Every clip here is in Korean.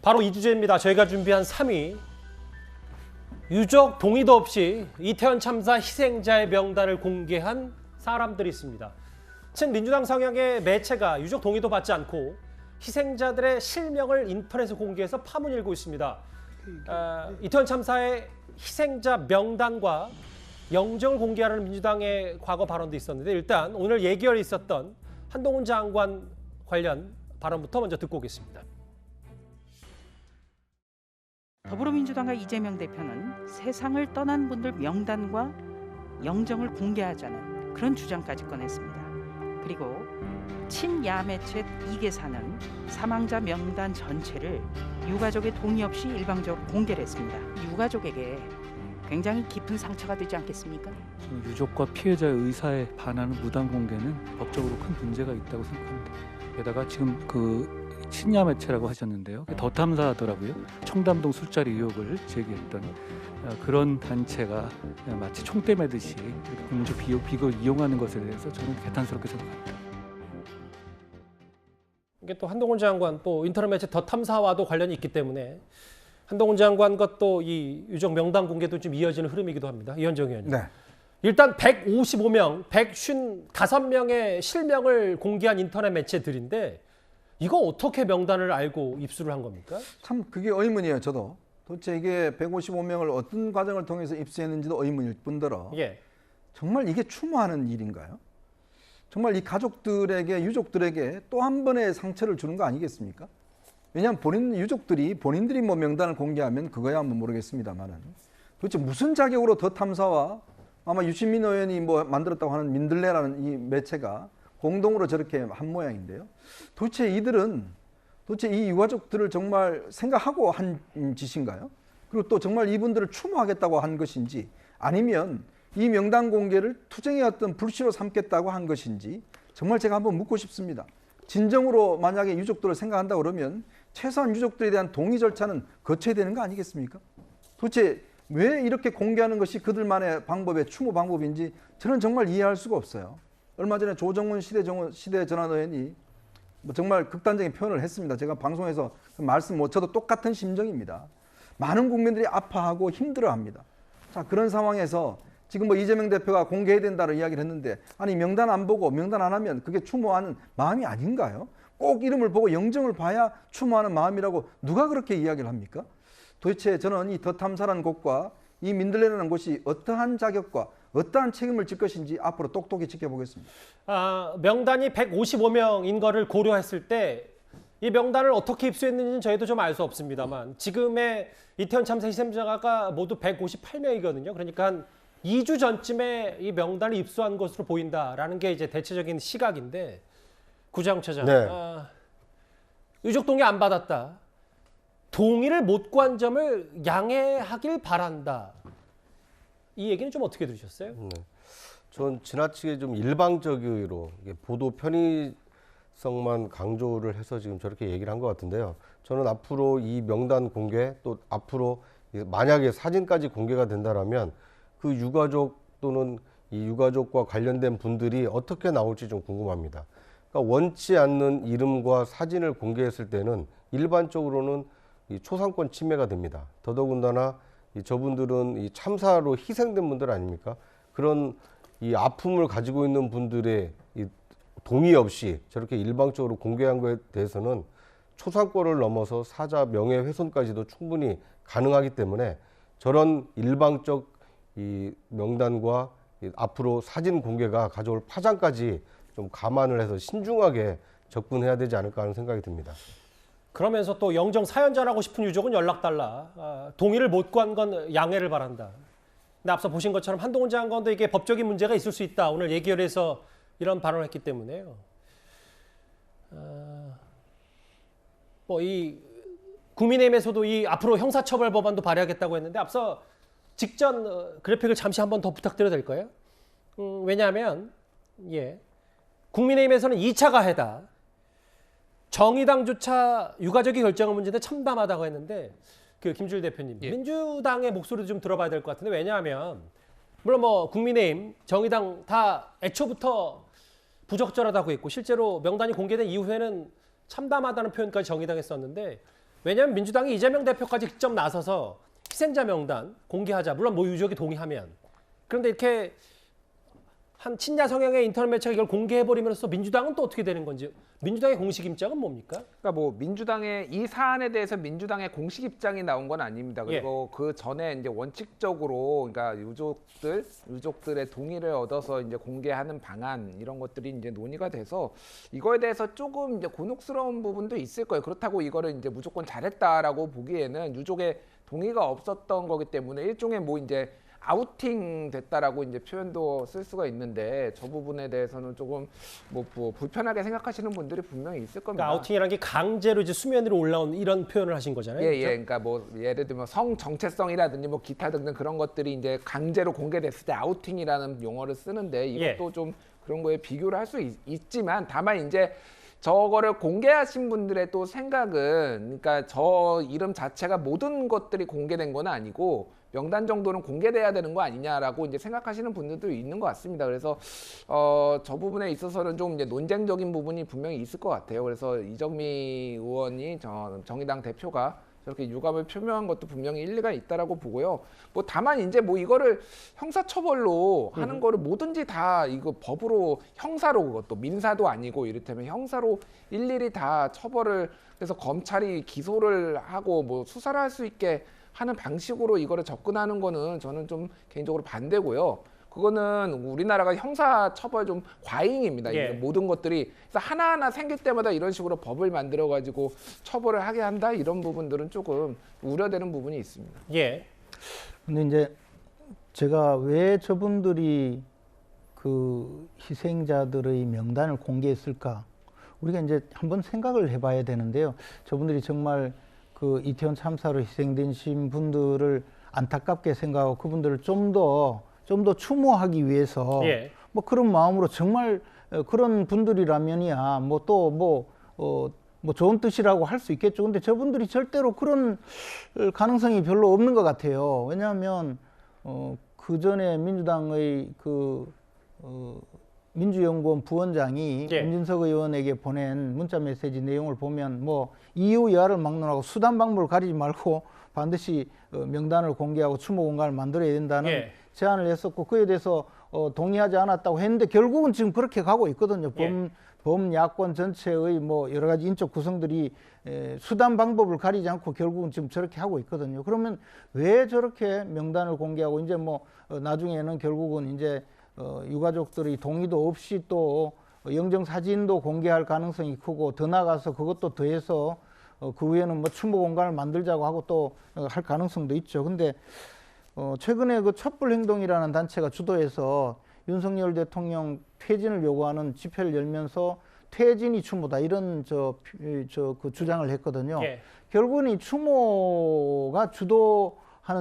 바로 이 주제입니다. 저희가 준비한 3위. 유족 동의도 없이 이태원 참사 희생자의 명단을 공개한 사람들이 있습니다. 친민주당 성향의 매체가 유족 동의도 받지 않고 희생자들의 실명을 인터넷에 공개해서 파문일고 있습니다. 이태원 참사의 희생자 명단과 영정을 공개하는 민주당의 과거 발언도 있었는데 일단 오늘 예결에 있었던 한동훈 장관 관련 발언부터 먼저 듣고 오겠습니다. 더불어민주당과 이재명 대표는 세상을 떠난 분들 명단과 영정을 공개하자는 그런 주장까지 꺼냈습니다. 그리고 친야 매체 이계사는 사망자 명단 전체를 유가족의 동의 없이 일방적으로 공개를 했습니다. 유가족에게 굉장히 깊은 상처가 되지 않겠습니까? 저는 유족과 피해자의 의사에 반하는 무단 공개는 법적으로 큰 문제가 있다고 생각합니다. 게다가 지금 친야 매체라고 하셨는데요. 더 탐사하더라고요. 청담동 술자리 의혹을 제기했던 그런 단체가 마치 총대 매듯이 공적 비극을 이용하는 것에 대해서 저는 개탄스럽게 생각합니다. 이게 또 한동훈 장관 또 인터넷 매체 더 탐사와도 관련이 있기 때문에 한동훈 장관과 또 이 유족 명단 공개도 좀 이어지는 흐름이기도 합니다. 이현정 의원님. 네. 일단 155명, 155명의 실명을 공개한 인터넷 매체들인데 이거 어떻게 명단을 알고 입수를 한 겁니까? 참 그게 의문이에요. 저도 도대체 이게 155명을 어떤 과정을 통해서 입수했는지도 의문일 뿐더러 예. 정말 이게 추모하는 일인가요? 정말 이 가족들에게 유족들에게 또 한 번의 상처를 주는 거 아니겠습니까? 왜냐하면 본인들이 뭐 명단을 공개하면 그거야 뭐 모르겠습니다만은 도대체 무슨 자격으로 더 탐사와 아마 유시민 의원이 뭐 만들었다고 하는 민들레라는 이 매체가 공동으로 저렇게 한 모양인데요. 도대체 이 유가족들을 정말 생각하고 한 짓인가요? 그리고 또 정말 이분들을 추모하겠다고 한 것인지 아니면 이 명단 공개를 투쟁의 어떤 불씨로 삼겠다고 한 것인지 정말 제가 한번 묻고 싶습니다. 진정으로 만약에 유족들을 생각한다 그러면 최소한 유족들에 대한 동의 절차는 거쳐야 되는 거 아니겠습니까? 도대체 왜 이렇게 공개하는 것이 그들만의 방법의 추모 방법인지 저는 정말 이해할 수가 없어요. 얼마 전에 조정훈 시대전환 의원이 뭐 정말 극단적인 표현을 했습니다. 제가 방송에서 저도 똑같은 심정입니다. 많은 국민들이 아파하고 힘들어합니다. 자, 그런 상황에서 지금 뭐 이재명 대표가 공개해야 된다는 이야기를 했는데 아니 명단 안 보고 명단 안 하면 그게 추모하는 마음이 아닌가요? 꼭 이름을 보고 영정을 봐야 추모하는 마음이라고 누가 그렇게 이야기를 합니까? 도대체 저는 이 더 탐사라는 곳과 이 민들레라는 곳이 어떠한 자격과 어떠한 책임을 질 것인지 앞으로 똑똑히 지켜보겠습니다. 명단이 155명인 거를 고려했을 때 이 명단을 어떻게 입수했는지는 저희도 좀 알 수 없습니다만 지금의 이태원 참사 희생자가 모두 158명이거든요. 그러니까 한 2주 전쯤에 이 명단을 입수한 것으로 보인다라는 게 이제 대체적인 시각인데 구장처장, 네. 유족 동의 안 받았다. 동의를 못 구한 점을 양해하길 바란다. 이 얘기는 좀 어떻게 들으셨어요? 전 지나치게 좀 일방적으로 보도 편의성만 강조를 해서 지금 저렇게 얘기를 한 것 같은데요. 저는 앞으로 이 명단 공개 또 앞으로 만약에 사진까지 공개가 된다라면 그 유가족 또는 이 유가족과 관련된 분들이 어떻게 나올지 좀 궁금합니다. 그러니까 원치 않는 이름과 사진을 공개했을 때는 일반적으로는 이 초상권 침해가 됩니다. 더더군다나 저분들은 이 참사로 희생된 분들 아닙니까? 그런 이 아픔을 가지고 있는 분들의 이 동의 없이 저렇게 일방적으로 공개한 것에 대해서는 초상권을 넘어서 사자 명예훼손까지도 충분히 가능하기 때문에 저런 일방적 이 명단과 앞으로 사진 공개가 가져올 파장까지 좀 감안을 해서 신중하게 접근해야 되지 않을까 하는 생각이 듭니다. 그러면서 또 영정 사연자라고 싶은 유족은 연락 달라. 동의를 못 구한 건 양해를 바란다. 근데 앞서 보신 것처럼 한동훈 장관도 이게 법적인 문제가 있을 수 있다. 오늘 예결에서 이런 발언을 했기 때문에요. 뭐 이 국민의힘에서도 이 앞으로 형사처벌 법안도 발의하겠다고 했는데 앞서 직전 그래픽을 잠시 한번 더 부탁드려도 될까요? 왜냐하면 국민의힘에서는 2차 가해다. 정의당조차 유가족이 결정한 문제인데 참담하다고 했는데 김주일 대표님 민주당의 목소리도 좀 들어봐야 될 것 같은데 왜냐하면 물론 뭐 국민의힘, 정의당 다 애초부터 부적절하다고 했고 실제로 명단이 공개된 이후에는 참담하다는 표현까지 정의당에 썼는데 왜냐하면 민주당이 이재명 대표까지 직접 나서서 희생자 명단 공개하자. 물론 뭐 유족이 동의하면. 그런데 이렇게 한 친야 성향의 인터넷 매체가 이걸 공개해버리면서 민주당은 또 어떻게 되는 건지. 민주당의 공식 입장은 뭡니까? 그러니까 뭐 민주당의 이 사안에 대해서 민주당의 공식 입장이 나온 건 아닙니다. 그리고 그 전에 이제 원칙적으로 그러니까 유족들의 동의를 얻어서 이제 공개하는 방안 이런 것들이 이제 논의가 돼서 이거에 대해서 조금 이제 곤혹스러운 부분도 있을 거예요. 그렇다고 이거를 이제 무조건 잘했다라고 보기에는 유족의 동의가 없었던 거기 때문에 일종의 뭐 이제 아우팅 됐다라고 이제 표현도 쓸 수가 있는데 저 부분에 대해서는 조금 뭐 불편하게 생각하시는 분들이 분명히 있을 겁니다. 그러니까 아우팅이라는 게 강제로 이제 수면 위로 올라온 이런 표현을 하신 거잖아요. 예, 그렇죠? 예. 그러니까 뭐 예를 들면 성 정체성이라든지 뭐 기타 등등 그런 것들이 이제 강제로 공개됐을 때 아우팅이라는 용어를 쓰는데 이것도 좀 그런 거에 비교를 할 수 있지만 다만 이제 저거를 공개하신 분들의 또 생각은 그러니까 저 이름 자체가 모든 것들이 공개된 건 아니고 명단 정도는 공개돼야 되는 거 아니냐라고 이제 생각하시는 분들도 있는 것 같습니다. 그래서 저 부분에 있어서는 좀 이제 논쟁적인 부분이 분명히 있을 것 같아요. 그래서 이정미 의원이 정의당 대표가 저렇게 유감을 표명한 것도 분명히 일리가 있다라고 보고요. 뭐 다만 이제 뭐 이거를 형사처벌로 하는 거를 뭐든지 다 이거 법으로 형사로 그것도 민사도 아니고 이를테면 형사로 일일이 다 처벌을 해서 검찰이 기소를 하고 뭐 수사를 할 수 있게 하는 방식으로 이거를 접근하는 거는 저는 좀 개인적으로 반대고요. 그거는 우리나라가 형사 처벌 좀 과잉입니다. 예. 모든 것들이 그래서 하나하나 생길 때마다 이런 식으로 법을 만들어 가지고 처벌을 하게 한다 이런 부분들은 조금 우려되는 부분이 있습니다. 예. 근데 이제 제가 왜 저분들이 그 희생자들의 명단을 공개했을까? 우리가 이제 한번 생각을 해봐야 되는데요. 저분들이 정말 그 이태원 참사로 희생되신 분들을 안타깝게 생각하고 그분들을 좀 더 추모하기 위해서 뭐 그런 마음으로 정말 그런 분들이라면이야 뭐 또 뭐 좋은 뜻이라고 할 수 있겠죠. 근데 저분들이 절대로 그런 가능성이 별로 없는 것 같아요. 왜냐하면 그 전에 민주당의 민주연구원 부원장이 윤진석 의원에게 보낸 문자 메시지 내용을 보면 뭐 이유 여하를 막론하고 수단 방법을 가리지 말고 반드시 명단을 공개하고 추모 공간을 만들어야 된다는 제안을 했었고 그에 대해서 동의하지 않았다고 했는데 결국은 지금 그렇게 가고 있거든요. 범야권 전체의 뭐 여러 가지 인적 구성들이 수단 방법을 가리지 않고 결국은 지금 저렇게 하고 있거든요. 그러면 왜 저렇게 명단을 공개하고 이제 뭐 나중에는 결국은 이제 유가족들이 동의도 없이 또 영정 사진도 공개할 가능성이 크고 더 나가서 그것도 더해서 그 후에는 뭐 추모 공간을 만들자고 하고 또 할 가능성도 있죠. 근데 최근에 그 촛불행동이라는 단체가 주도해서 윤석열 대통령 퇴진을 요구하는 집회를 열면서 퇴진이 추모다 이런 그 주장을 했거든요. 결국은 이 추모가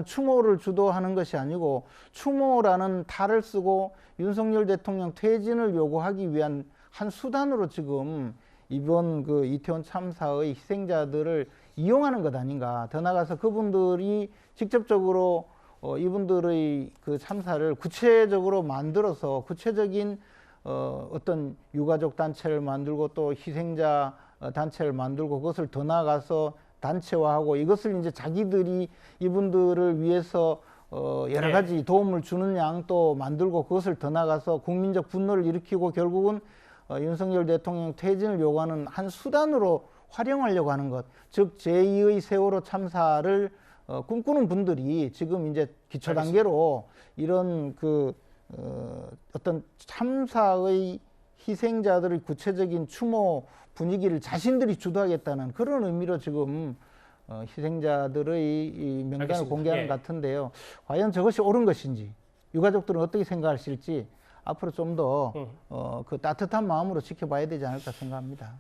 추모를 주도하는 것이 아니고 추모라는 탈을 쓰고 윤석열 대통령 퇴진을 요구하기 위한 한 수단으로 지금 이번 그 이태원 참사의 희생자들을 이용하는 것 아닌가. 더 나아가서 그분들이 직접적으로 이분들의 그 참사를 구체적으로 만들어서 구체적인 어떤 유가족 단체를 만들고 또 희생자 단체를 만들고 그것을 더 나아가서 단체화하고 이것을 이제 자기들이 이분들을 위해서 여러 가지 도움을 주는 양 또 만들고 그것을 더 나가서 국민적 분노를 일으키고 결국은 윤석열 대통령 퇴진을 요구하는 한 수단으로 활용하려고 하는 것. 즉 제2의 세월호 참사를 꿈꾸는 분들이 지금 이제 기초 단계로 이런 어떤 참사의 희생자들의 구체적인 추모 분위기를 자신들이 주도하겠다는 그런 의미로 지금 희생자들의 이 명단을 공개하는 것 같은데요. 과연 저것이 옳은 것인지 유가족들은 어떻게 생각하실지 앞으로 좀 더 그 따뜻한 마음으로 지켜봐야 되지 않을까 생각합니다.